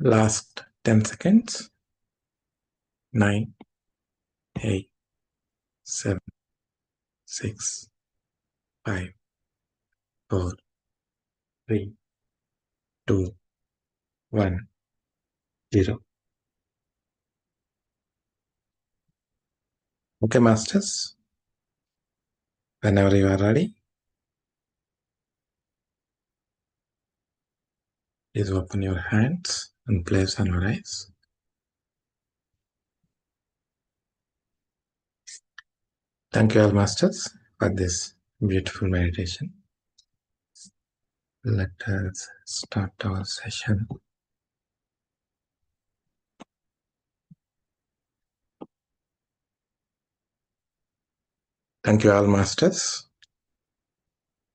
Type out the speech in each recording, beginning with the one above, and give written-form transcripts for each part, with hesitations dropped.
Last 10 seconds. 9, 8, 7, 6, 5, 4, 3, 2, 1, 0. Okay, masters. Whenever you are ready, please open your hands and place on your eyes. Thank you all, masters, for this beautiful meditation. Let us start our session. Thank you all, masters.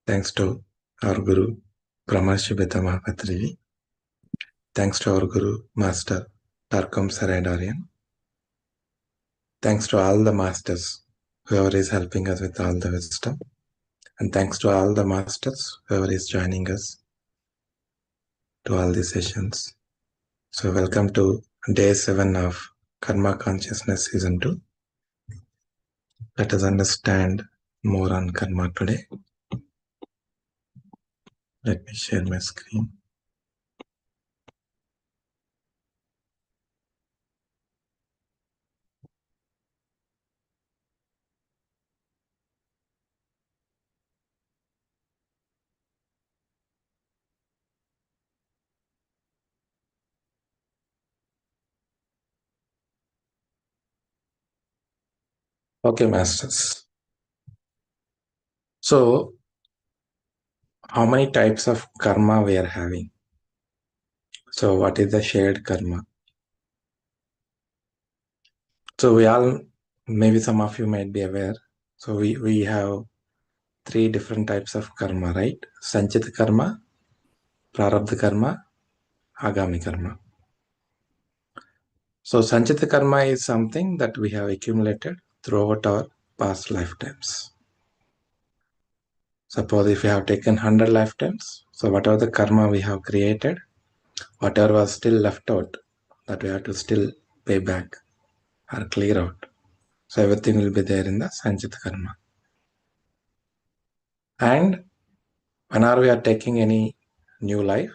Thanks to our Guru, Brahmarshi Mahabharata. Thanks to our Guru, Master Tarkam Saradarian. Thanks to all the masters, whoever is helping us with all the wisdom. And thanks to all the masters, whoever is joining us to all these sessions. So welcome to day 7 of Karma Consciousness Season 2. Let us understand more on karma today. Let me share my screen. Okay, masters. So, how many types of karma we are having? So, what is the shared karma? So, we all, maybe some of you might be aware. So, we have 3 different types of karma, right? Sanchita karma, Prarabdha karma, Agami karma. So, Sanchita karma is something that we have accumulated throughout our past lifetimes. Suppose if we have taken 100 lifetimes, so whatever the karma we have created, whatever was still left out, that we have to still pay back or clear out. So everything will be there in the Sanchita karma. And whenever we are taking any new life,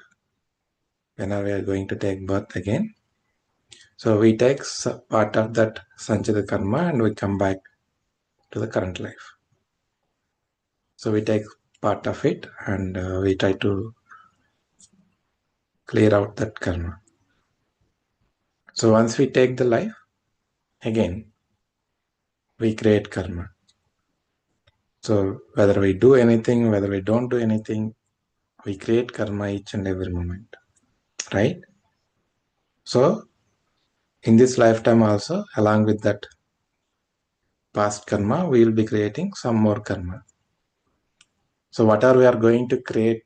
whenever we are going to take birth again, so we take part of that Sanchita karma and we come back to the current life. So we take part of it and we try to clear out that karma. So once we take the life, again, we create karma. So whether we do anything, whether we don't do anything, we create karma each and every moment, right? So in this lifetime also, along with that past karma, we will be creating some more karma. So whatever we are going to create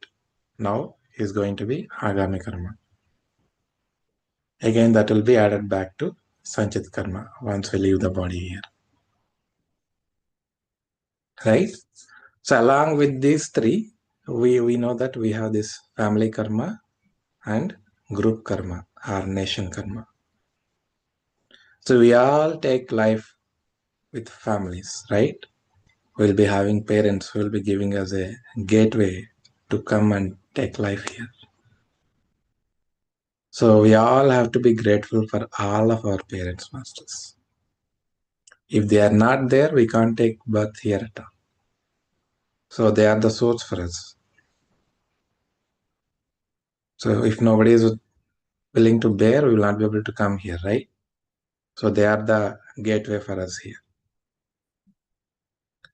now is going to be Agami karma. Again, that will be added back to Sanchit karma once we leave the body here. Right? So along with these 3, we know that we have this family karma and group karma or nation karma. So we all take life with families, right? We'll be having parents who will be giving us a gateway to come and take life here. So we all have to be grateful for all of our parents, masters. If they are not there, we can't take birth here at all. So they are the source for us. So if nobody is willing to bear, we will not be able to come here, right? So they are the gateway for us here.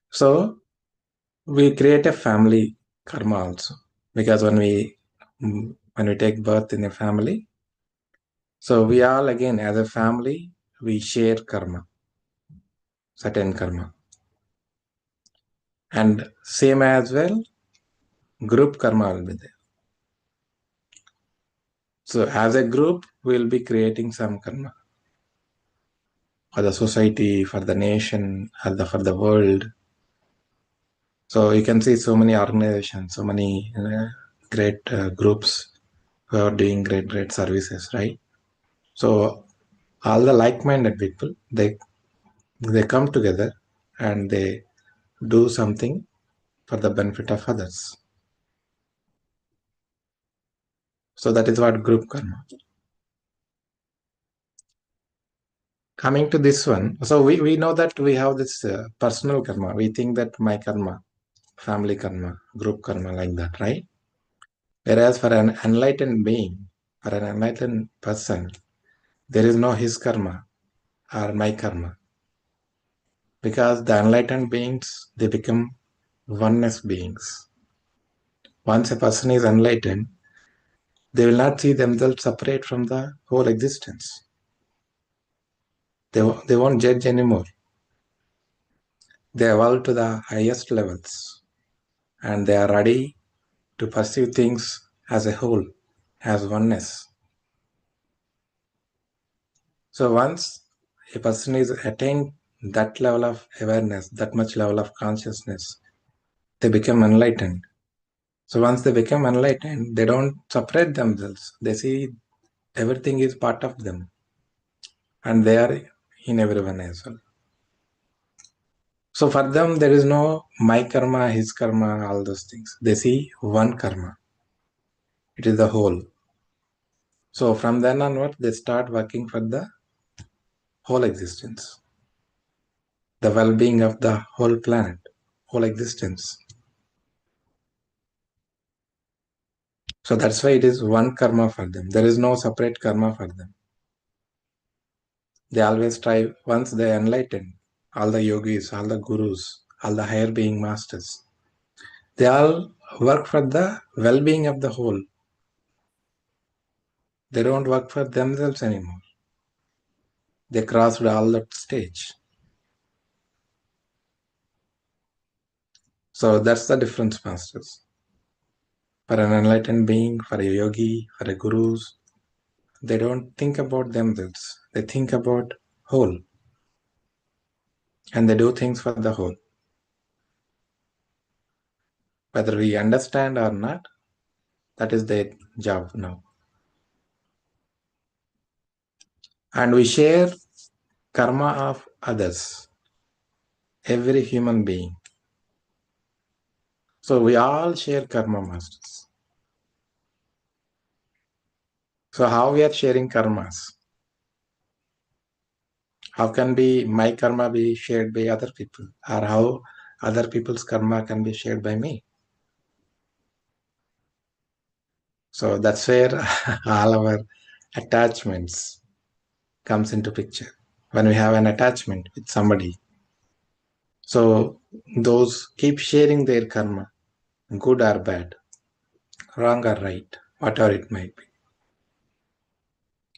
So we create a family karma also, because when we take birth in a family, so we all again as a family, we share karma, certain karma. And same as well, group karma will be there. So as a group, we'll be creating some karma for the society, for the nation, or for the world. So you can see so many organizations, so many great groups who are doing great services, right? So all the like-minded people, they come together and they do something for the benefit of others. So that is what group karma. Coming to this one, so we know that we have this personal karma. We think that my karma, family karma, group karma, like that, right? Whereas for an enlightened being, for an enlightened person, there is no his karma or my karma. Because the enlightened beings, they become oneness beings. Once a person is enlightened, they will not see themselves separate from the whole existence. They won't judge anymore. They evolve to the highest levels and they are ready to perceive things as a whole, as oneness. So once a person is attained that level of awareness, that much level of consciousness, they become enlightened. So once they become enlightened, they don't separate themselves. They see everything is part of them and they are in everyone as well. So for them, there is no my karma, his karma, all those things. They see one karma. It is the whole. So from then onward, they start working for the whole existence, the well-being of the whole planet, whole existence. So that's why it is one karma for them. There is no separate karma for them. They always strive, once they enlighten, all the yogis, all the gurus, all the higher being masters, they all work for the well-being of the whole. They don't work for themselves anymore. They crossed all that stage. So that's the difference, masters. For an enlightened being, for a yogi, for a gurus, they don't think about themselves. They think about whole. And they do things for the whole. Whether we understand or not, that is their job now. And we share karma of others, every human being. So we all share karma, masters. So how we are sharing karmas? How can be my karma be shared by other people? Or how other people's karma can be shared by me? So that's where all our attachments comes into picture. When we have an attachment with somebody, so those keep sharing their karma, good or bad, wrong or right, whatever it might be.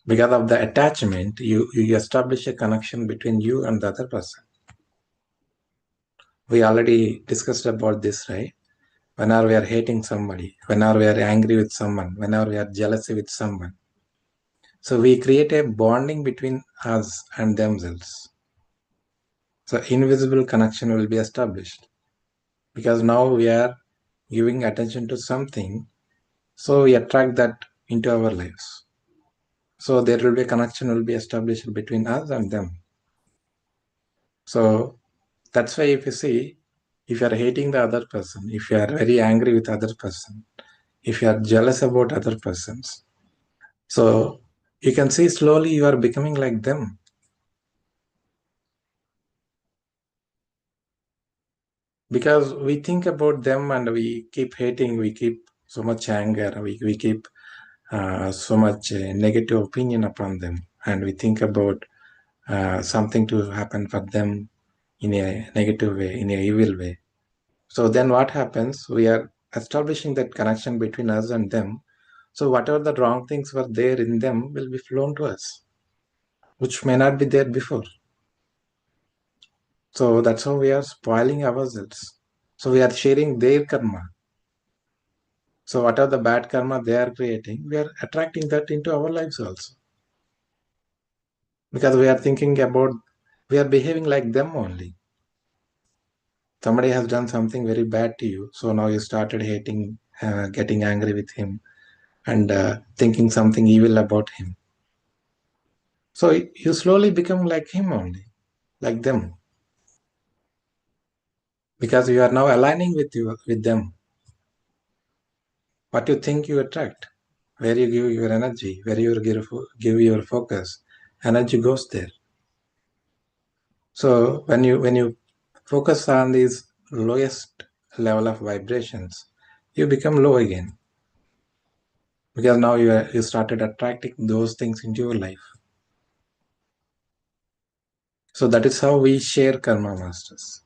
Because of the attachment, you establish a connection between you and the other person. We already discussed about this, right? Whenever we are hating somebody, whenever we are angry with someone, whenever we are jealous with someone. So we create a bonding between us and themselves. So invisible connection will be established because now we are giving attention to something. So we attract that into our lives. So there will be a connection will be established between us and them. So that's why if you see, if you are hating the other person, if you are very angry with other person, if you are jealous about other persons, so you can see slowly you are becoming like them. Because we think about them and we keep hating, we keep so much anger, we keep so much negative opinion upon them, and we think about something to happen for them in a negative way, in a evil way. So then what happens? We are establishing that connection between us and them. So whatever the wrong things were there in them will be flown to us, which may not be there before. So that's how we are spoiling ourselves. So we are sharing their karma. So whatever the bad karma they are creating, we are attracting that into our lives also. Because we are thinking about, we are behaving like them only. Somebody has done something very bad to you, so now you started hating, getting angry with him, and thinking something evil about him. So you slowly become like him only, like them, because you are now aligning with them. What you think you attract, where you give your energy, where you give your focus, energy goes there. So when you focus on these lowest level of vibrations, you become low again, because now you started attracting those things into your life. So that is how we share karma, masters.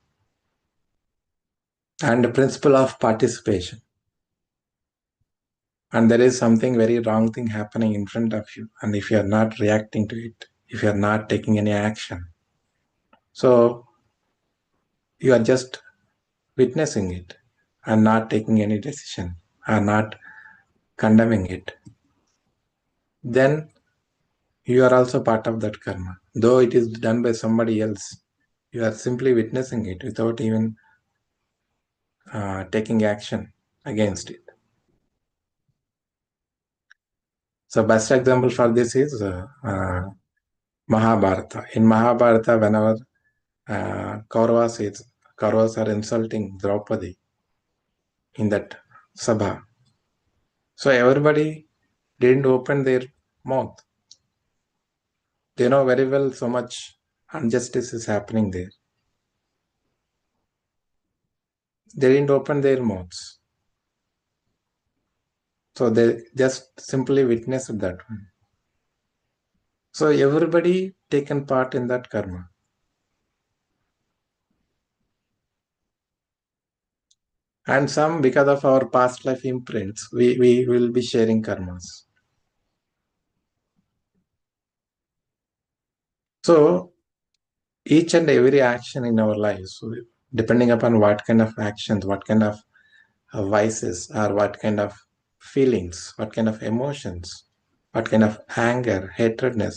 And the principle of participation. And there is something very wrong thing happening in front of you, and if you are not reacting to it, if you are not taking any action, so you are just witnessing it and not taking any decision, or not condemning it, then you are also part of that karma. Though it is done by somebody else, you are simply witnessing it without even taking action against it. So best example for this is Mahabharata. In Mahabharata, whenever Kauravas are insulting Draupadi in that sabha, so everybody didn't open their mouth. They know very well so much injustice is happening there. They didn't open their mouths. So they just simply witnessed that one. So everybody taken part in that karma. And some, because of our past life imprints, we will be sharing karmas. So each and every action in our lives, depending upon what kind of actions, what kind of vices, or what kind of feelings, what kind of emotions, what kind of anger, hatredness,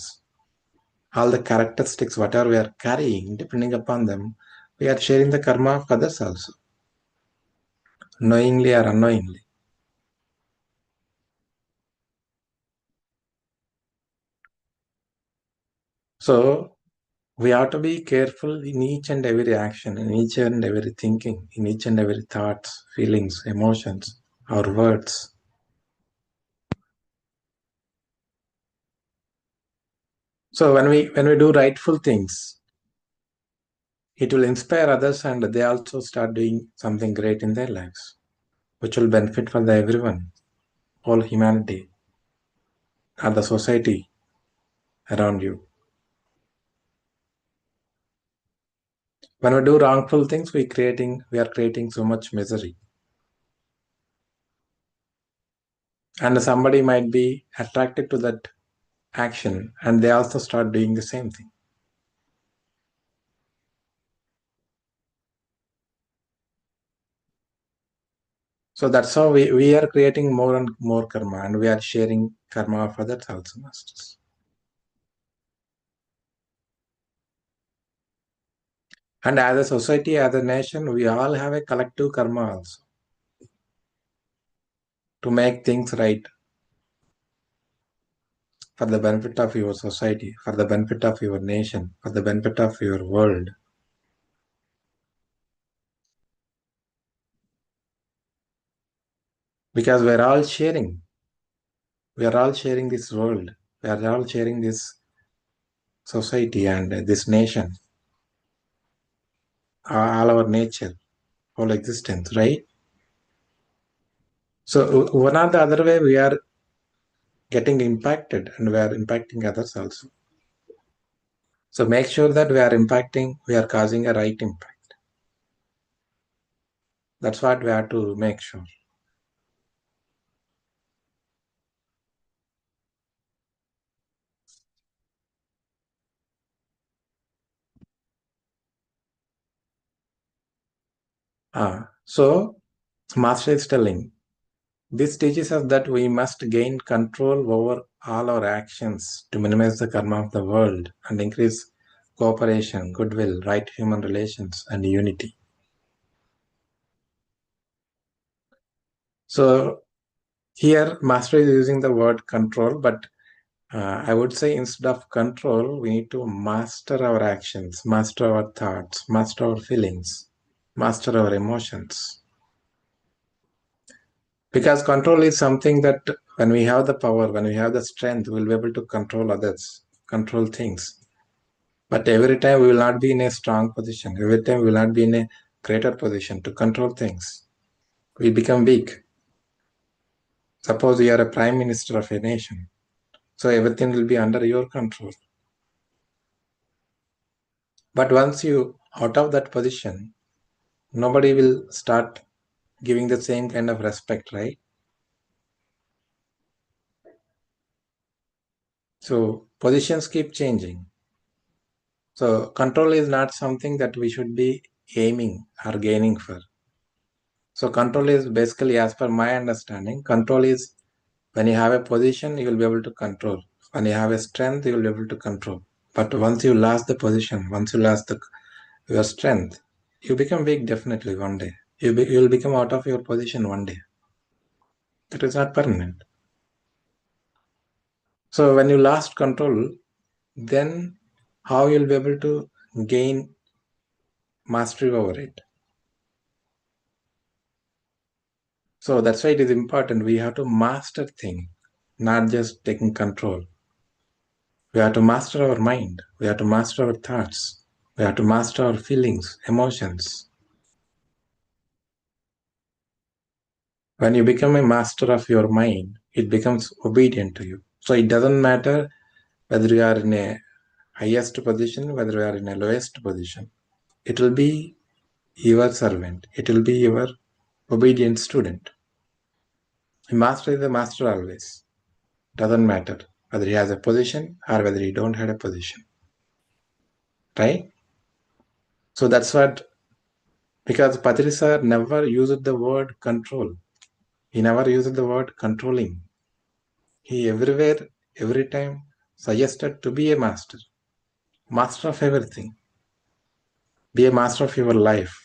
all the characteristics, whatever we are carrying, depending upon them, we are sharing the karma of others also, knowingly or unknowingly. So we have to be careful in each and every action, in each and every thinking, in each and every thoughts, feelings, emotions, or words. So when we do rightful things, it will inspire others, and they also start doing something great in their lives, which will benefit for everyone, all humanity, or the society around you. When we do wrongful things, we are creating so much misery. And somebody might be attracted to that action, and they also start doing the same thing. So that's how we are creating more and more karma, and we are sharing karma of others also, masters. And as a society, as a nation, we all have a collective karma also to make things right for the benefit of your society, for the benefit of your nation, for the benefit of your world. Because we are all sharing this world, we are all sharing this society and this nation, all our nature, whole existence, right? So one or the other way, we are getting impacted, and we are impacting others also. So make sure that we are causing a right impact. That's what we have to make sure. So Master is telling, this teaches us that we must gain control over all our actions to minimize the karma of the world and increase cooperation, goodwill, right human relations, and unity. So Here, master is using the word control, but I would say instead of control, we need to master our actions, master our thoughts, master our feelings, master our emotions. Because control is something that when we have the power, when we have the strength, we'll be able to control others, control things. But every time we will not be in a strong position. Every time we will not be in a greater position to control things. We become weak. Suppose you are a prime minister of a nation. So everything will be under your control. But once you out of that position, nobody will start giving the same kind of respect, right? So positions keep changing. So control is not something that we should be aiming or gaining for. So control is basically, as per my understanding, control is when you have a position, you will be able to control. When you have a strength, you will be able to control. But once you lost the position, once you lost your strength, you become weak definitely one day. You will become out of your position one day. That is not permanent. So when you lost control, then how you'll be able to gain mastery over it? So that's why it is important. We have to master things, not just taking control. We have to master our mind. We have to master our thoughts. We have to master our feelings, emotions. When you become a master of your mind, it becomes obedient to you. So it doesn't matter whether you are in a highest position, whether you are in a lowest position. It will be your servant. It will be your obedient student. A master is a master always. Doesn't matter whether he has a position or whether he don't have a position. Right? So that's what, because Patrisa never used the word control. He never used the word controlling. He everywhere, every time suggested to be a master, master of everything, be a master of your life.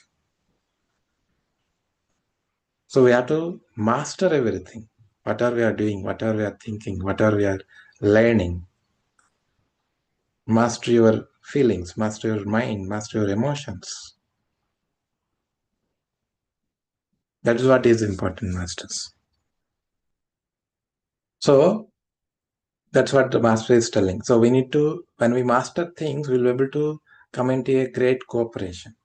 So we have to master everything. Whatever we are doing, whatever we are thinking, whatever we are learning, master your feelings, master your mind, master your emotions. That is what is important, masters. So that's what the master is telling. So we need to, when we master things, we'll be able to come into a great cooperation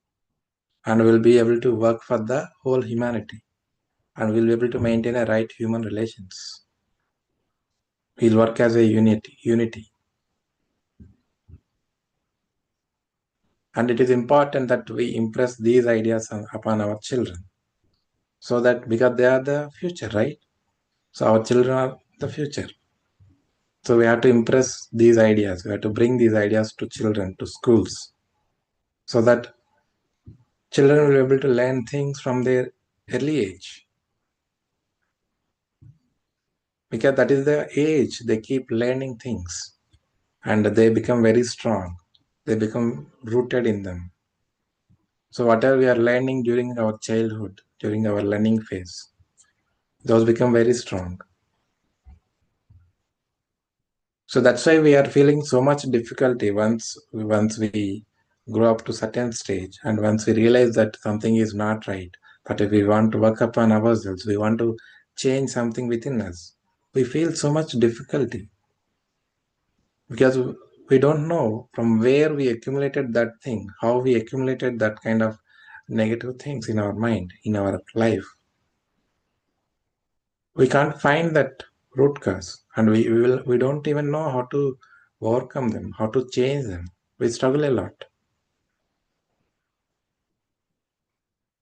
and we'll be able to work for the whole humanity and we'll be able to maintain a right human relations. We'll work as a unity. And it is important that we impress these ideas upon our children. So that because they are the future, right? So our children are the future. So we have to impress these ideas. We have to bring these ideas to children, to schools, so that children will be able to learn things from their early age. Because that is the age they keep learning things and they become very strong. They become rooted in them. So whatever we are learning during our childhood, during our learning phase, those become very strong. So that's why we are feeling so much difficulty once we grow up to certain stage and once we realize that something is not right. But if we want to work upon ourselves, we want to change something within us, we feel so much difficulty because we don't know from where we accumulated that thing, how we accumulated that kind of negative things in our mind, in our life. We can't find that root cause and we don't even know how to overcome them, how to change them. We struggle a lot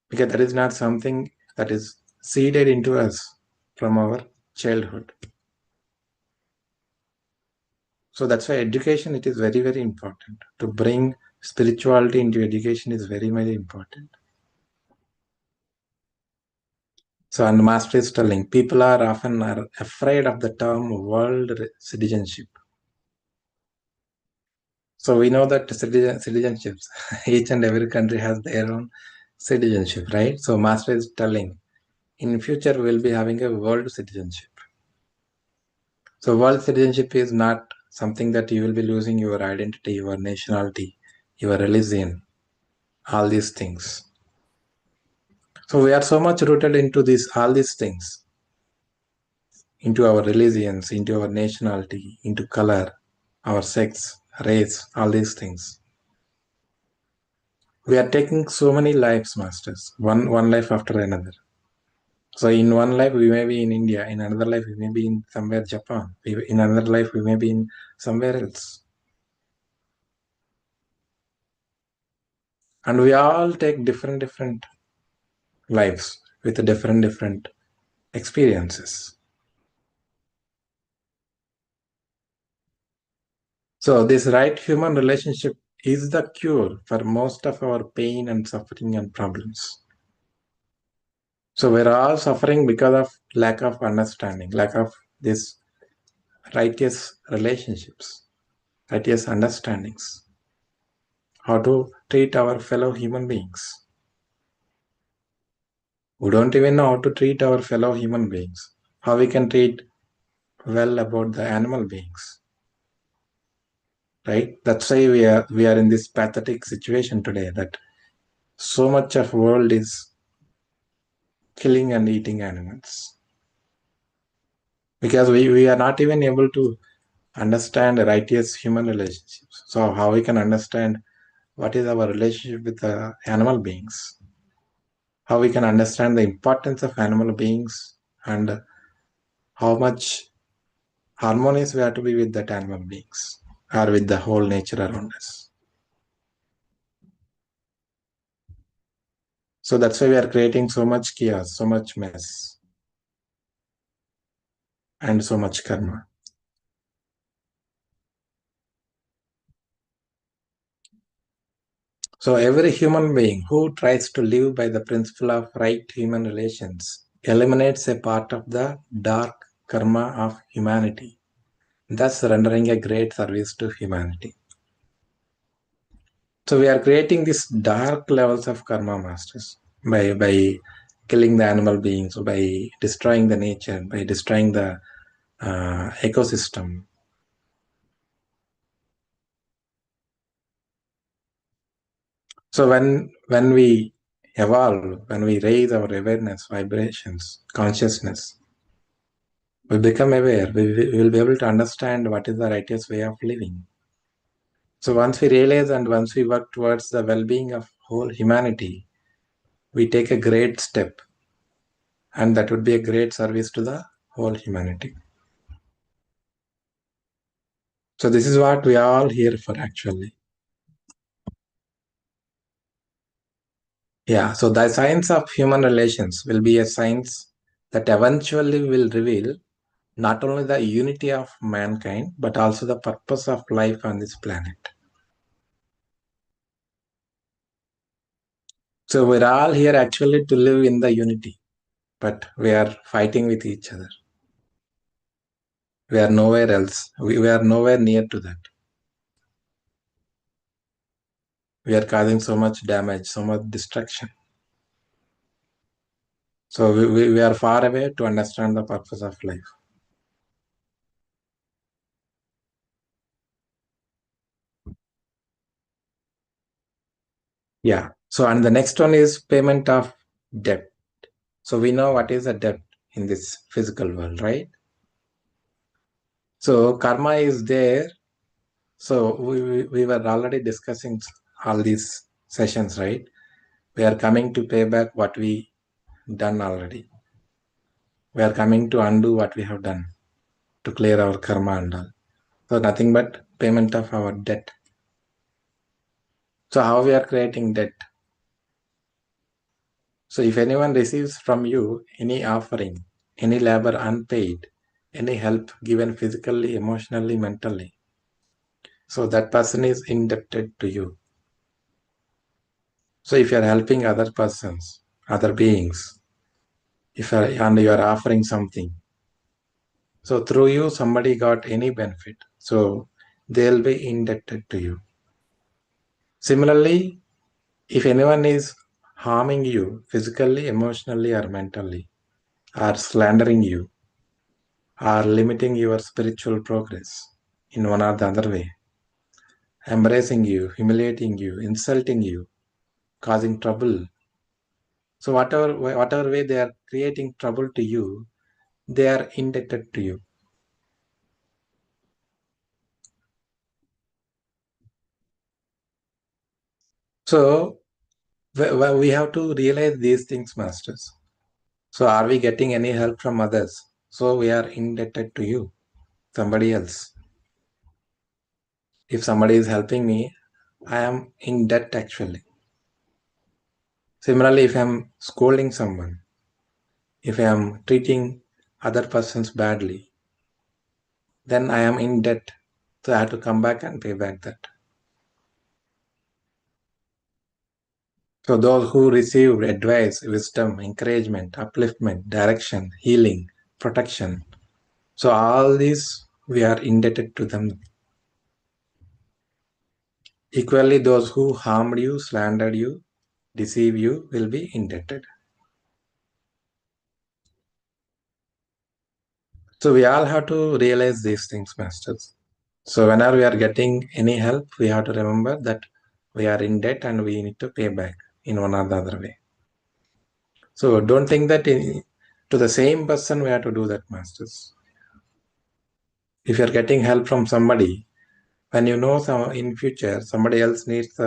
because that is not something that is seeded into us from our childhood. So that's why education, it is very, very important. To bring spirituality into education is very, very important. So, and Master is telling people are often are afraid of the term world citizenship. So we know that citizenships, each and every country has their own citizenship, right? So Master is telling in future we'll be having a world citizenship. So world citizenship is not something that you will be losing your identity, your nationality, your religion, all these things. So we are so much rooted into all these things, into our religions, into our nationality, into color, our sex, race, all these things. We are taking so many lives, masters, one life after another. So in one life we may be in India, in another life we may be in somewhere Japan, in another life we may be in somewhere else. And we all take different lives with different experiences. So this right human relationship is the cure for most of our pain and suffering and problems. So we're all suffering because of lack of understanding, lack of this righteous relationships, righteous understandings, how to treat our fellow human beings. We don't even know how to treat our fellow human beings, how we can treat well about the animal beings, right? That's why we are in this pathetic situation today, that so much of world is killing and eating animals, because we are not even able to understand righteous human relationships. So how we can understand what is our relationship with the animal beings, how we can understand the importance of animal beings, and how much harmonious we have to be with that animal beings or with the whole nature around us. So that's why we are creating so much chaos, so much mess, and so much karma. So every human being who tries to live by the principle of right human relations eliminates a part of the dark karma of humanity, thus rendering a great service to humanity. So we are creating these dark levels of karma, masters, by killing the animal beings, by destroying the nature, by destroying the ecosystem. So when we evolve, when we raise our awareness, vibrations, consciousness, we become aware. We will be able to understand what is the righteous way of living. So once we realize and once we work towards the well-being of whole humanity, we take a great step, and that would be a great service to the whole humanity. So this is what we are all here for, actually. Yeah, so the science of human relations will be a science that eventually will reveal not only the unity of mankind, but also the purpose of life on this planet. So we're all here actually to live in the unity, but we are fighting with each other. We are nowhere else. We are nowhere near to that. We are causing so much damage, so much destruction. So we are far away to understand the purpose of life. Yeah. So, and the next one is payment of debt. So we know what is a debt in this physical world, right? So karma is there. So we were already discussing all these sessions, right? We are coming to pay back what we done already. We are coming to undo what we have done, to clear our karma and all. So nothing but payment of our debt. So how we are creating debt? So if anyone receives from you any offering, any labor unpaid, any help given physically, emotionally, mentally, so that person is indebted to you. So if you are helping other persons, other beings, and you are offering something, so through you somebody got any benefit, so they'll be indebted to you. Similarly, if anyone is harming you physically, emotionally, or mentally, or slandering you, are limiting your spiritual progress in one or the other way, embracing you, humiliating you, insulting you, causing trouble. So whatever way they are creating trouble to you, they are indebted to you. So we have to realize these things, masters. So are we getting any help from others? So we are indebted to you, somebody else. If somebody is helping me, I am in debt actually. Similarly, if I am scolding someone, if I am treating other persons badly, then I am in debt. So I have to come back and pay back that. So those who receive advice, wisdom, encouragement, upliftment, direction, healing, protection. So all these we are indebted to them. Equally, those who harmed you, slandered you, deceive you will be indebted. So we all have to realize these things, masters. So whenever we are getting any help, we have to remember that we are in debt and we need to pay back in one or the other way. So don't think that to the same person we have to do that, masters. If you are getting help from somebody, when you know in future somebody else needs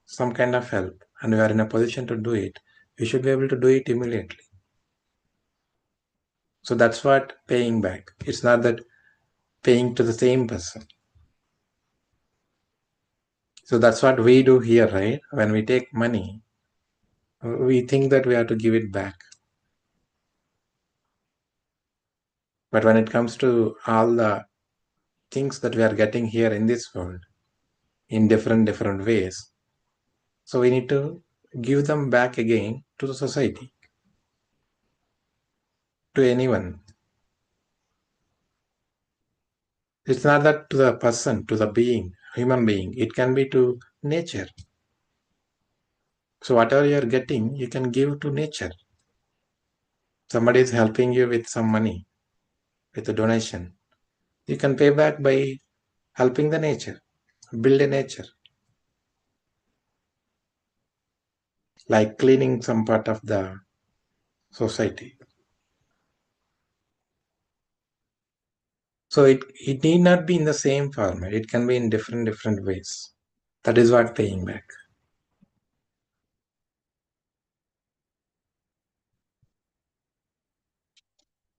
some kind of help and you are in a position to do it, you should be able to do it immediately. So that's what paying back. It's not that paying to the same person. So that's what we do here, right? When we take money, we think that we have to give it back. But when it comes to all the things that we are getting here in this world in different ways, so we need to give them back again to the society, to anyone. It's not that to the person, to the being, human being. It can be to nature. So whatever you are getting, you can give to nature. Somebody is helping you with some money, with a donation. You can pay back by helping the nature, build a nature, like cleaning some part of the society. So it need not be in the same format. It can be in different ways. That is what paying back.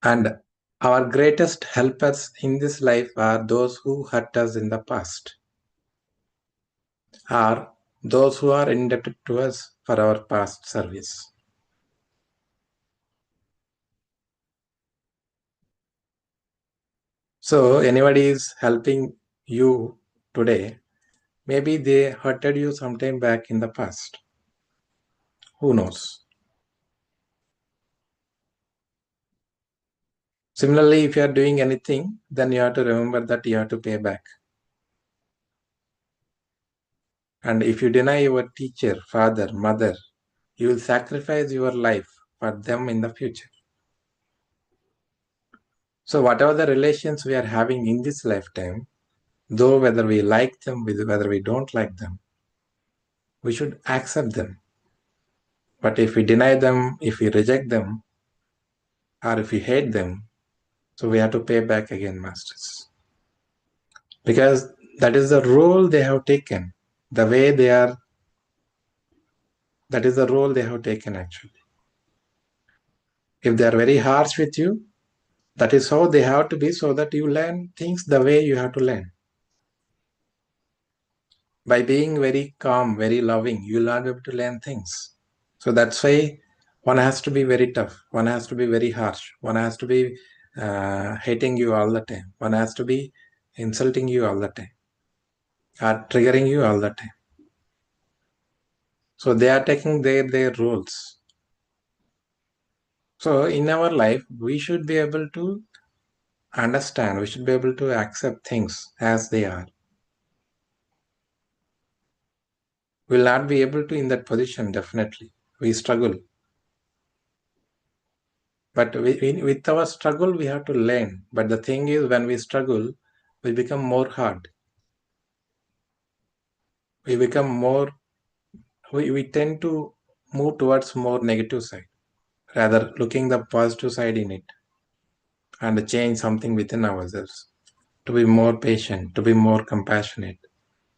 And our greatest helpers in this life are those who hurt us in the past, are those who are indebted to us for our past service. So anybody is helping you today, maybe they hurted you sometime back in the past. Who knows? Similarly, if you are doing anything, then you have to remember that you have to pay back. And if you deny your teacher, father, mother, you will sacrifice your life for them in the future. So whatever the relations we are having in this lifetime, though whether we like them, whether we don't like them, we should accept them. But if we deny them, if we reject them, or if we hate them, so we have to pay back again, masters. Because that is the role they have taken. The way they are, that is the role they have taken actually. If they are very harsh with you, that is how they have to be so that you learn things the way you have to learn. By being very calm, very loving, you will not be able to learn things. So that's why one has to be very tough. One has to be very harsh. One has to be hating you all the time. One has to be insulting you all the time or triggering you all the time. So they are taking their roles. So in our life, we should be able to understand. We should be able to accept things as they are. We'll not be able to in that position, definitely. We struggle. But with our struggle, we have to learn. But the thing is, when we struggle, we become more hard. We become more, we tend to move towards more negative side, rather looking the positive side in it and change something within ourselves. To be more patient, to be more compassionate,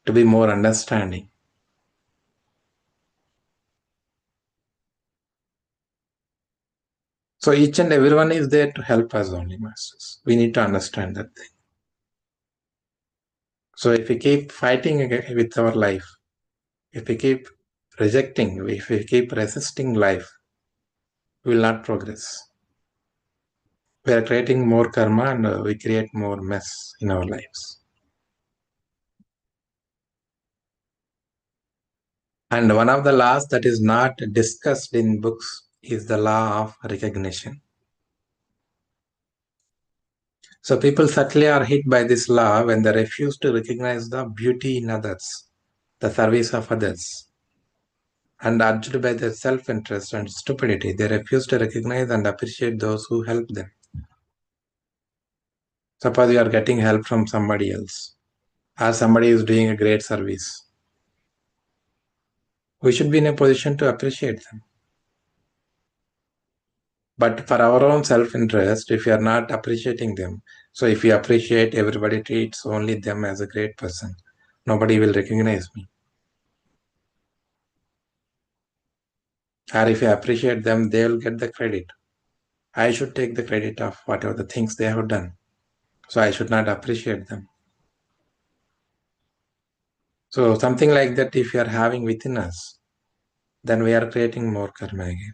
to be more understanding. So each and everyone is there to help us only, masters. We need to understand that thing. So if we keep fighting with our life, if we keep rejecting, if we keep resisting life, we will not progress. We are creating more karma and we create more mess in our lives. And one of the laws that is not discussed in books is the law of recognition. So people subtly are hit by this law when they refuse to recognize the beauty in others, the service of others. And urged by their self-interest and stupidity, they refuse to recognize and appreciate those who help them. Suppose you are getting help from somebody else, or somebody is doing a great service. We should be in a position to appreciate them. But for our own self-interest, if you are not appreciating them, so if you appreciate, everybody treats only them as a great person, nobody will recognize me. Or if you appreciate them, they will get the credit. I should take the credit of whatever the things they have done. So I should not appreciate them. So something like that, if you are having within us, then we are creating more karma again.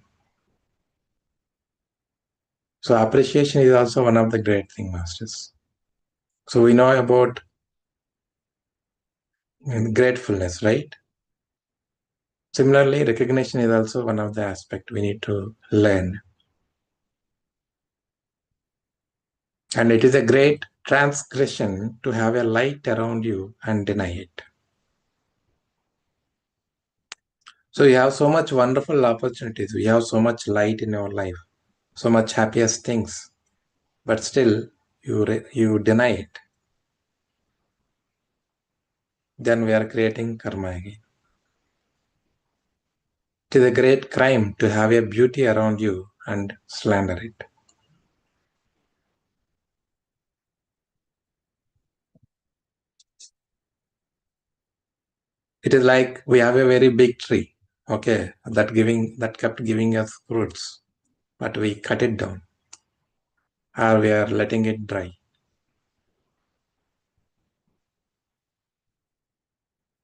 So appreciation is also one of the great thing, masters. So we know about gratefulness, right? Similarly, recognition is also one of the aspects we need to learn. And it is a great transgression to have a light around you and deny it. So you have so much wonderful opportunities. We have so much light in our life, so much happiest things, but still you deny it. Then we are creating karma again. It is a great crime to have a beauty around you and slander it. It is like we have a very big tree, okay, that kept giving us fruits, but we cut it down or we are letting it dry.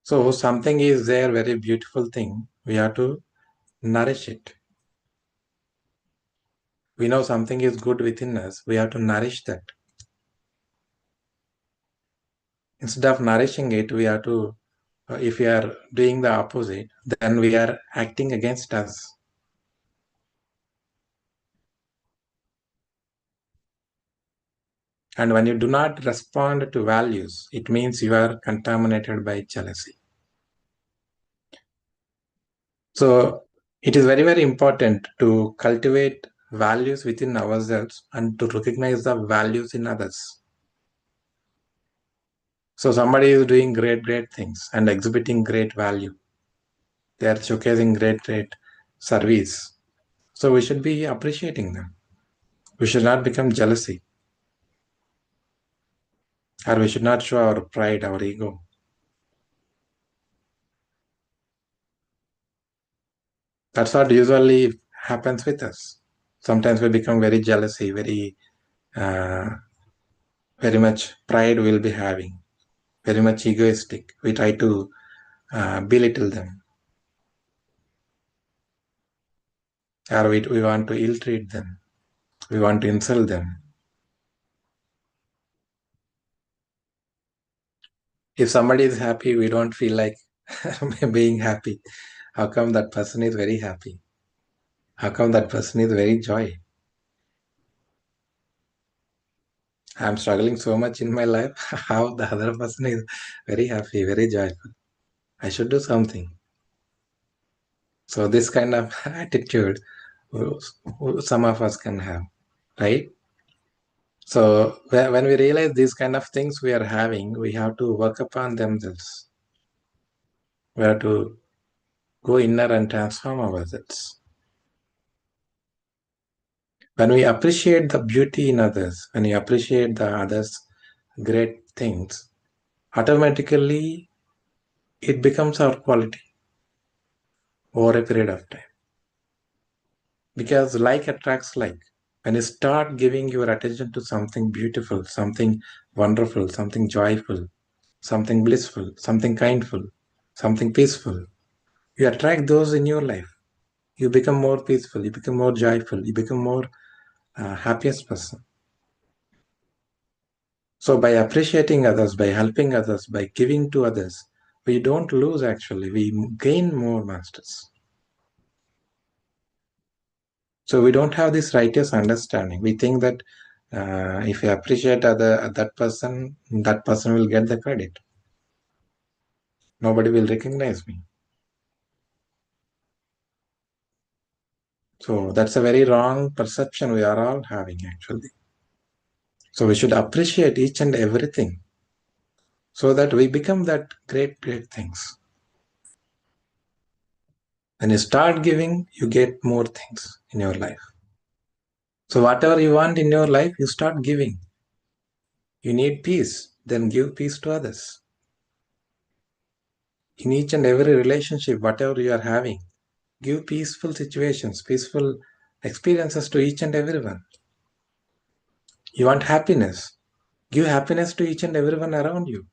So something is there, very beautiful thing. We have to nourish it. We know something is good within us. We have to nourish that. Instead of nourishing it, we have to, if we are doing the opposite, then we are acting against us. And when you do not respond to values, it means you are contaminated by jealousy. So it is very, very important to cultivate values within ourselves and to recognize the values in others. So somebody is doing great, great things and exhibiting great value. They are showcasing great, great service. So we should be appreciating them. We should not become jealousy, or we should not show our pride, our ego. That's what usually happens with us. Sometimes we become very jealousy, uh, very much pride we'll be having, very much egoistic. We try to belittle them, or we want to ill-treat them. We want to insult them. If somebody is happy, we don't feel like being happy. How come that person is very happy? How come that person is very joy? I'm struggling so much in my life. How the other person is very happy, very joyful. I should do something. So this kind of attitude some of us can have. right? So when we realize these kind of things we are having, we have to work upon themselves. We have to go inner and transform ourselves. When we appreciate the beauty in others, when we appreciate the others' great things, automatically it becomes our quality over a period of time. Because like attracts like. When you start giving your attention to something beautiful, something wonderful, something joyful, something blissful, something kindful, something peaceful, you attract those in your life. You become more peaceful, you become more joyful, you become more happiest person. So by appreciating others, by helping others, by giving to others, we don't lose actually, we gain more masters. So we don't have this righteous understanding. We think that if we appreciate that person will get the credit. Nobody will recognize me. So that's a very wrong perception we are all having actually. So we should appreciate each and everything so that we become that great things. When you start giving, you get more things in your life. So whatever you want in your life, you start giving. You need peace, then give peace to others. In each and every relationship, whatever you are having, give peaceful situations, peaceful experiences to each and everyone. You want happiness, give happiness to each and everyone around you.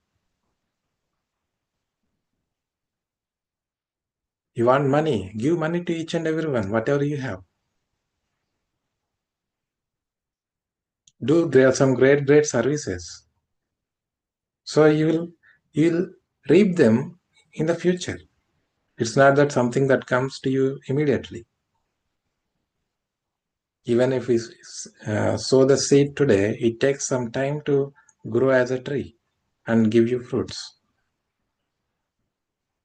You want money, give money to each and everyone, whatever you have. Do some great services. So you'll reap them in the future. It's not that something that comes to you immediately. Even if we sow the seed today, it takes some time to grow as a tree and give you fruits.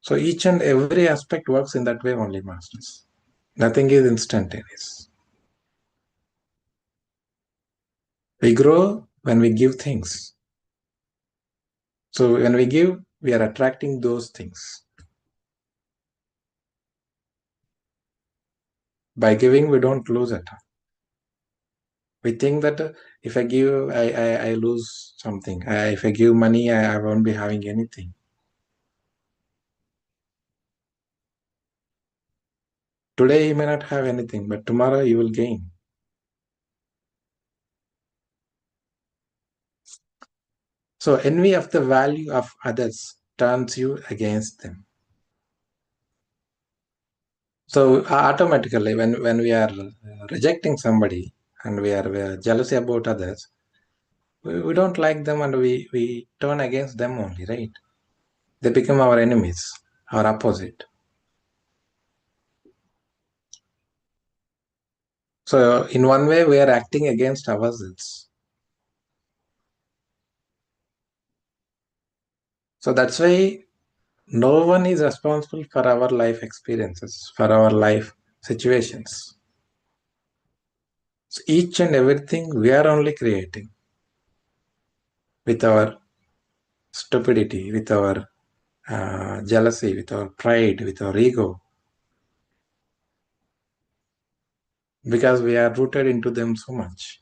So each and every aspect works in that way only, masters. Nothing is instantaneous. We grow when we give things. So when we give, we are attracting those things. By giving, we don't lose it. We think that if I give, I lose something. If I give money, I won't be having anything. Today you may not have anything, but tomorrow you will gain. So envy of the value of others turns you against them. So automatically, when we are rejecting somebody and we are jealousy about others, we don't like them and we turn against them only, right? They become our enemies, our opposite. So in one way, we are acting against ourselves. So that's why no one is responsible for our life experiences, for our life situations. So each and everything we are only creating with our stupidity, with our jealousy, with our pride, with our ego, because we are rooted into them so much.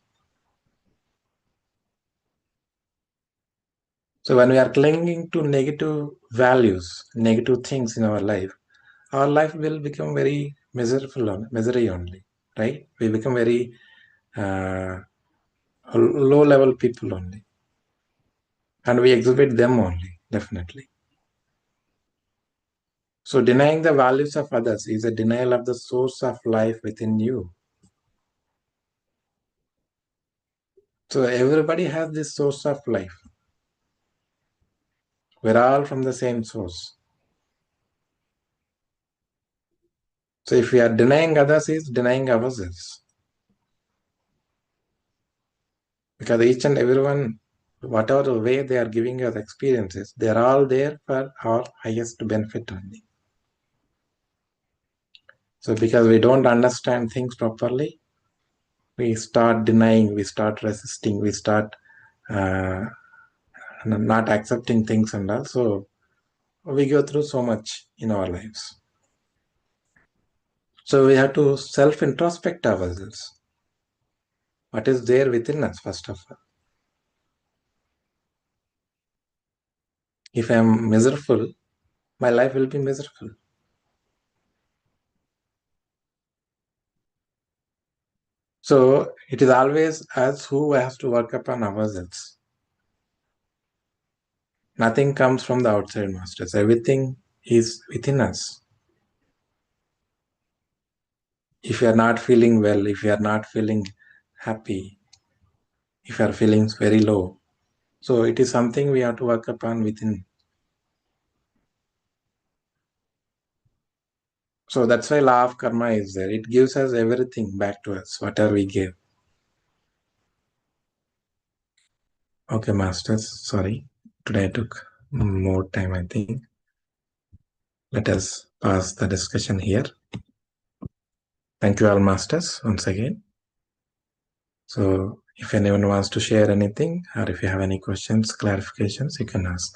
So when we are clinging to negative values, negative things in our life will become very misery only, right? We become very uh, low level people only, and we exhibit them only, definitely. So denying the values of others is a denial of the source of life within you. So everybody has this source of life. We're all from the same source. So if we are denying others, is denying ourselves. Because each and everyone, whatever way they are giving us experiences, they are all there for our highest benefit only. So because we don't understand things properly, we start denying, we start resisting, we start not accepting things, and also we go through so much in our lives. So we have to self-introspect ourselves. What is there within us, first of all? If I am miserable, my life will be miserable. So it is always us who has to work upon ourselves. Nothing comes from the outside, masters. Everything is within us. If you are not feeling well, if you are not feeling happy, if you are feeling very low, so it is something we have to work upon within. So that's why law of karma is there. It gives us everything back to us, whatever we give. Okay, masters, sorry. Today I took more time, I think. Let us pause the discussion here. Thank you all, masters, once again. So if anyone wants to share anything, or if you have any questions, clarifications, you can ask.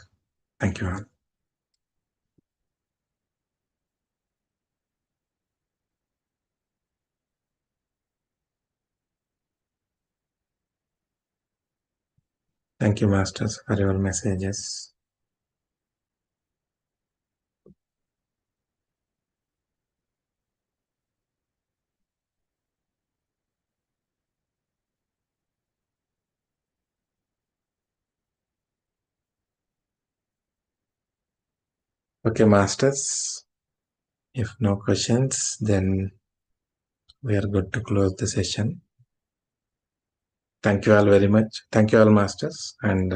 Thank you all. Thank you, masters, for your messages. Okay, masters, if no questions, then we are good to close the session. Thank you all very much. Thank you all, masters. And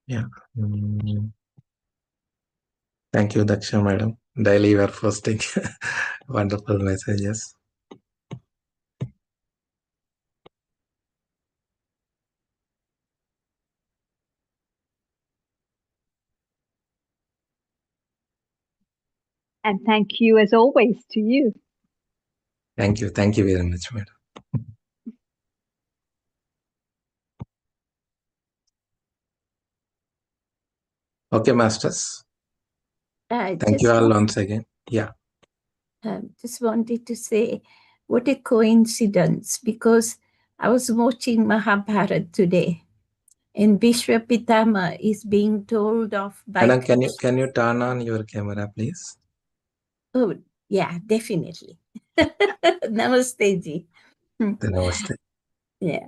yeah. Thank you, Daksha madam. Daily you are posting wonderful messages. And thank you, as always, to you. Thank you. Thank you very much, madam. Okay, masters. Thank you all once again. Yeah. Just wanted to say, what a coincidence, because I was watching Mahabharata today, and Bhishma Pitama is being told off by... Madam, can you turn on your camera, please? Oh, yeah, definitely. Namaste ji. Namaste. Yeah.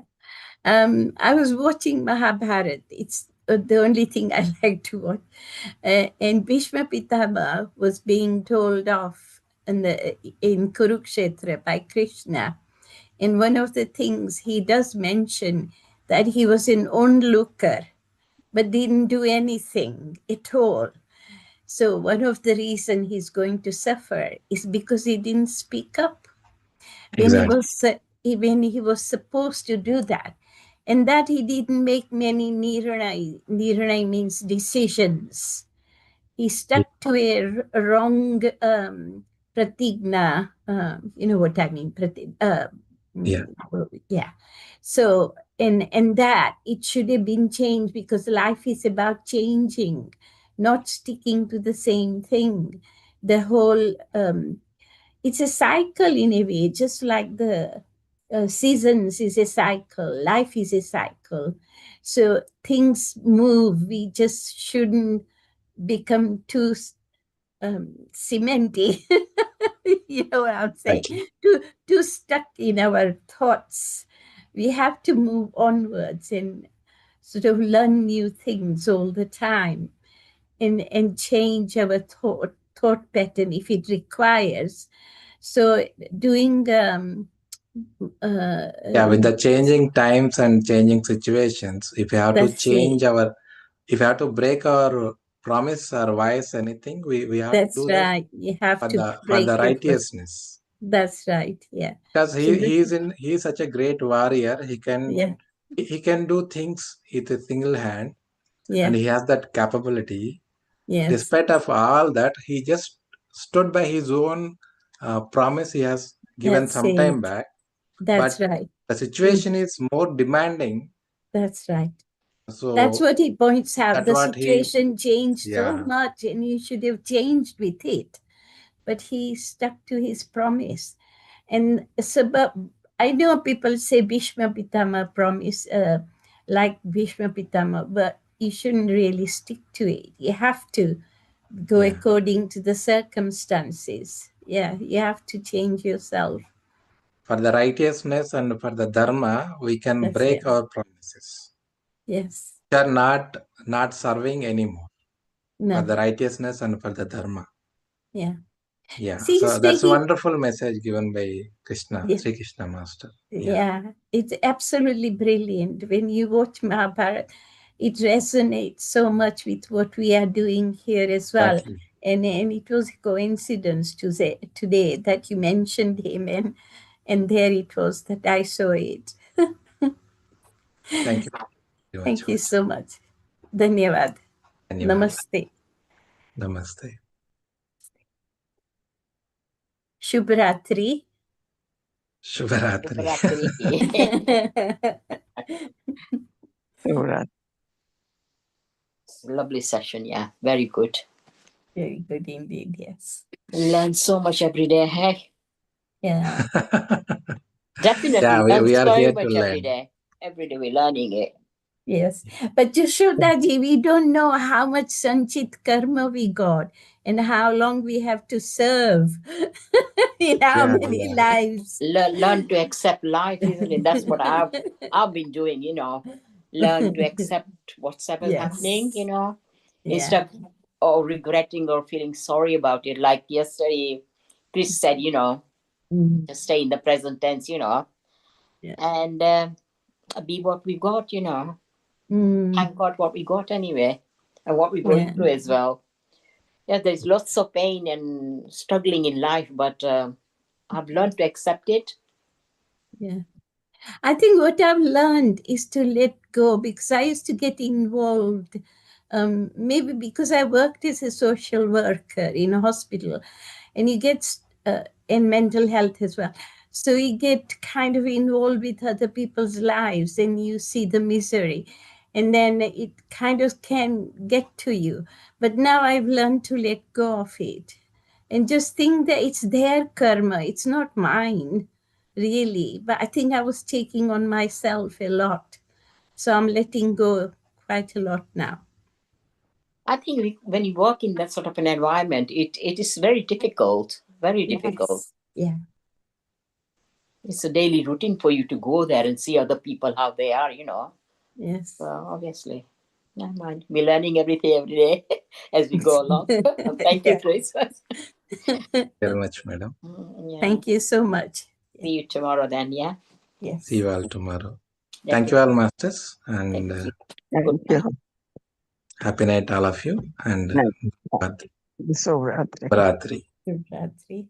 I was watching Mahabharata. It's the only thing I like to watch. And Bhishma Pitama was being told off in Kurukshetra by Krishna. And one of the things he does mention that he was an onlooker, but didn't do anything at all. So one of the reasons he's going to suffer is because he didn't speak up Exactly. when he was supposed to do that. And that he didn't make many nirnai. Nirnai means decisions. He stuck to a wrong pratigna. You know what I mean? Yeah. Yeah. So, and that it should have been changed, because life is about changing, not sticking to the same thing. The whole, it's a cycle in a way, just like the seasons is a cycle, life is a cycle. So things move. We just shouldn't become too cementy. You know what I'm saying? Too stuck in our thoughts. We have to move onwards and sort of learn new things all the time, and change our thought pattern if it requires. So doing with the changing times and changing situations, if you have to change if you have to break our promise or voice anything, we have to do right. You have for to the righteousness. That's right. Yeah. Because he is such a great warrior. He can do things with a single hand, and he has that capability. Yes. Despite of all that, he just stood by his own promise he has given That's some time it. back. That's But right. the situation is more demanding. That's right. So that's what he points out. that's The what he, situation changed so yeah, much, and you should have changed with it. But he stuck to his promise. And so, but I know people say Bhishma Pitama promise, like Bhishma Pitama, but you shouldn't really stick to it. You have to go yeah. according to the circumstances. Yeah, you have to change yourself. For the righteousness and for the dharma, we can That's break it. our promises. Yes. We are not serving anymore for the No. righteousness and for the dharma. Yeah. Yeah. See, So he's that's a taking. wonderful message given by Krishna, Yeah. Sri Krishna Master. Yeah. Yeah, it's absolutely brilliant. When you watch Mahabharata, it resonates so much with what we are doing here as well. Exactly. And it was a coincidence to say today that you mentioned him, and there it was that I saw it. Thank you very much. Thank you so much. Dhanyavad. Dhanyavad. Namaste. Namaste. Shubhratri. Shubharatri. Lovely session, yeah. Very good. Very good indeed, yes. Learn so much every day, hey? Yeah. Definitely Yeah, learn we are so here much to every learn. day. Every day we're learning it. Yes, but Yashodaji, we don't know how much Sanchit karma we got and how long we have to serve in how many lives. Learn to accept life, isn't it? That's what I've been doing, you know. Learn to accept whatever's happening, you know, Yeah. instead of regretting or feeling sorry about it. Like yesterday, Chris said, you know, just stay in the present tense, you know, Yeah. and be what we got, you know. Thank God what we got anyway, and what we're going through as well. Yeah, there's lots of pain and struggling in life, but I've learned to accept it. Yeah. I think what I've learned is to let go, because I used to get involved, maybe because I worked as a social worker in a hospital, and you get in mental health as well. So you get kind of involved with other people's lives, and you see the misery, and then it kind of can get to you. But now I've learned to let go of it and just think that it's their karma, it's not mine, really. But I think I was taking on myself a lot. So I'm letting go quite a lot now. I think when you work in that sort of an environment, it is very difficult. Very difficult. Yeah. It's a daily routine for you to go there and see other people how they are, you know. Yes. Well, obviously. Never mind. We're learning everything every day as we go along. Thank you, Chris. Very much, madam. Yeah. Thank you so much. See you tomorrow then, yeah? Yes. See you all tomorrow. Thank you all, masters, and Good night. happy night, all of you, and Bharatri. Shubhratri. Bharatri. Shubhratri.